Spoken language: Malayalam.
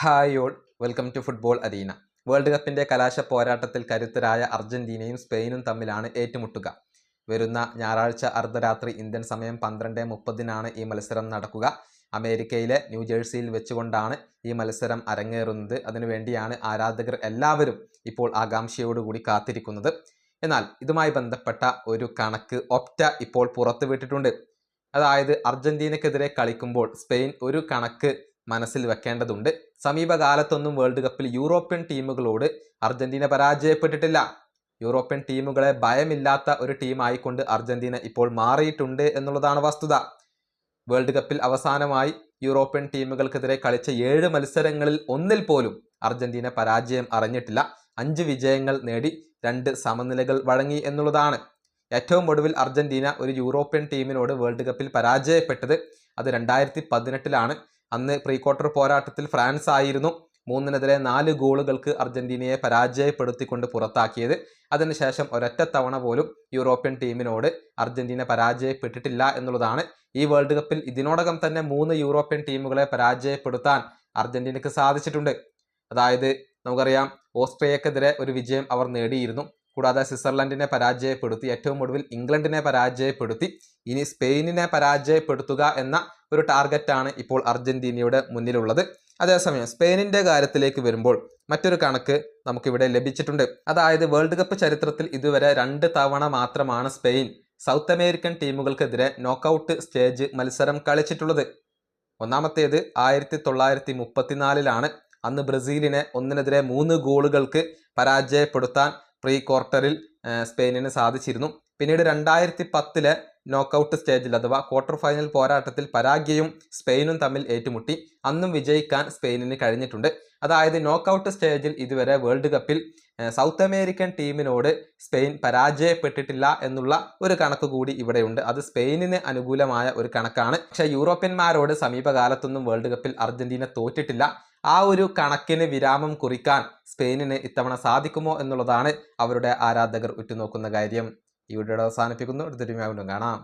Hi all, welcome to football arena. World കപ്പിന്റെ കലാശ പോരാട്ടത്തിൽ കരുത്തരായ അർജന്റീനയും സ്പെയിനും തമ്മിലാണ് ഏറ്റുമുട്ടുക. വരുന്ന ഞായറാഴ്ച അർദ്ധരാത്രി ഇന്ത്യൻ സമയം 12:30 ഈ മത്സരം നടക്കുക. അമേരിക്കയിലെ ന്യൂജേഴ്സിയിൽ വെച്ചുകൊണ്ടാണ് ഈ മത്സരം അരങ്ങേറുന്നത്. അതിനുവേണ്ടിയാണ് ആരാധകർ എല്ലാവരും ഇപ്പോൾ ആകാംക്ഷയോടുകൂടി കാത്തിരിക്കുന്നത്. എന്നാൽ ഇതുമായി ബന്ധപ്പെട്ട ഒരു കണക്ക് ഒപ്റ്റ ഇപ്പോൾ പുറത്തുവിട്ടിട്ടുണ്ട്. അതായത് അർജന്റീനക്കെതിരെ കളിക്കുമ്പോൾ സ്പെയിൻ ഒരു കണക്ക് മനസ്സിൽ വെക്കേണ്ടതുണ്ട്. സമീപകാലത്തൊന്നും വേൾഡ് കപ്പിൽ യൂറോപ്യൻ ടീമുകളോട് അർജന്റീന പരാജയപ്പെട്ടിട്ടില്ല. യൂറോപ്യൻ ടീമുകളെ ഭയമില്ലാത്ത ഒരു ടീമായിക്കൊണ്ട് അർജന്റീന ഇപ്പോൾ മാറിയിട്ടുണ്ട് എന്നുള്ളതാണ് വസ്തുത. വേൾഡ് കപ്പിൽ അവസാനമായി യൂറോപ്യൻ ടീമുകൾക്കെതിരെ കളിച്ച 7 മത്സരങ്ങളിൽ ഒന്നിൽ പോലും അർജന്റീന പരാജയം അറിഞ്ഞിട്ടില്ല. 5 വിജയങ്ങൾ നേടി 2 സമനിലകൾ വഴങ്ങി എന്നുള്ളതാണ്. ഏറ്റവും ഒടുവിൽ അർജന്റീന ഒരു യൂറോപ്യൻ ടീമിനോട് വേൾഡ് കപ്പിൽ പരാജയപ്പെട്ടത് അത് 2018 അന്ന് പ്രീ ക്വാർട്ടർ പോരാട്ടത്തിൽ ഫ്രാൻസ് ആയിരുന്നു 3-4 ഗോളുകൾക്ക് അർജന്റീനയെ പരാജയപ്പെടുത്തിക്കൊണ്ട് പുറത്താക്കിയത്. അതിനുശേഷം ഒരൊറ്റ തവണ പോലും യൂറോപ്യൻ ടീമിനോട് അർജന്റീന പരാജയപ്പെട്ടിട്ടില്ല എന്നുള്ളതാണ്. ഈ വേൾഡ് കപ്പിൽ ഇതിനോടകം തന്നെ 3 യൂറോപ്യൻ ടീമുകളെ പരാജയപ്പെടുത്താൻ അർജന്റീനക്ക് സാധിച്ചിട്ടുണ്ട്. അതായത് നമുക്കറിയാം, ഓസ്ട്രിയക്കെതിരെ ഒരു വിജയം അവർ നേടിയിരുന്നു. കൂടാതെ സ്വിറ്റ്സർലൻഡിനെ പരാജയപ്പെടുത്തി, ഏറ്റവും ഒടുവിൽ ഇംഗ്ലണ്ടിനെ പരാജയപ്പെടുത്തി. ഇനി സ്പെയിനിനെ പരാജയപ്പെടുത്തുക എന്ന ഒരു ടാർഗറ്റാണ് ഇപ്പോൾ അർജന്റീനയുടെ മുന്നിലുള്ളത്. അതേസമയം സ്പെയിനിന്റെ കാര്യത്തിലേക്ക് വരുമ്പോൾ മറ്റൊരു കണക്ക് നമുക്കിവിടെ ലഭിച്ചിട്ടുണ്ട്. അതായത് വേൾഡ് കപ്പ് ചരിത്രത്തിൽ ഇതുവരെ 2 തവണ മാത്രമാണ് സ്പെയിൻ സൗത്ത് അമേരിക്കൻ ടീമുകൾക്കെതിരെ നോക്കൌട്ട് സ്റ്റേജ് മത്സരം കളിച്ചിട്ടുള്ളത്. ഒന്നാമത്തേത് 1934 അന്ന് ബ്രസീലിനെ 1-3 ഗോളുകൾക്ക് പരാജയപ്പെടുത്താൻ പ്രീ ക്വാർട്ടറിൽ സ്പെയിനിന് സാധിച്ചിരുന്നു. പിന്നീട് 2010 നോക്കൌട്ട് സ്റ്റേജിൽ അഥവാ ക്വാർട്ടർ ഫൈനൽ പോരാട്ടത്തിൽ പരാഗ്വയും സ്പെയിനും തമ്മിൽ ഏറ്റുമുട്ടി. അന്നും വിജയിക്കാൻ സ്പെയിനിന് കഴിഞ്ഞിട്ടുണ്ട്. അതായത് നോക്കൌട്ട് സ്റ്റേജിൽ ഇതുവരെ വേൾഡ് കപ്പിൽ സൗത്ത് അമേരിക്കൻ ടീമിനോട് സ്പെയിൻ പരാജയപ്പെട്ടിട്ടില്ല എന്നുള്ള ഒരു കണക്ക് കൂടി ഇവിടെയുണ്ട്. അത് സ്പെയിനിന് അനുകൂലമായ ഒരു കണക്കാണ്. പക്ഷേ യൂറോപ്യന്മാരോട് സമീപകാലത്തൊന്നും വേൾഡ് കപ്പിൽ അർജന്റീന തോറ്റിട്ടില്ല. ആ ഒരു കണക്കിന് വിരാമം കുറിക്കാൻ സ്പെയിനിന് ഇത്തവണ സാധിക്കുമോ എന്നുള്ളതാണ് അവരുടെ ആരാധകർ ഉറ്റുനോക്കുന്ന കാര്യം. ഈ വീഡിയോ അവസാനിപ്പിക്കുന്നു. അടുത്തൊരു വീണ്ടും കാണാം.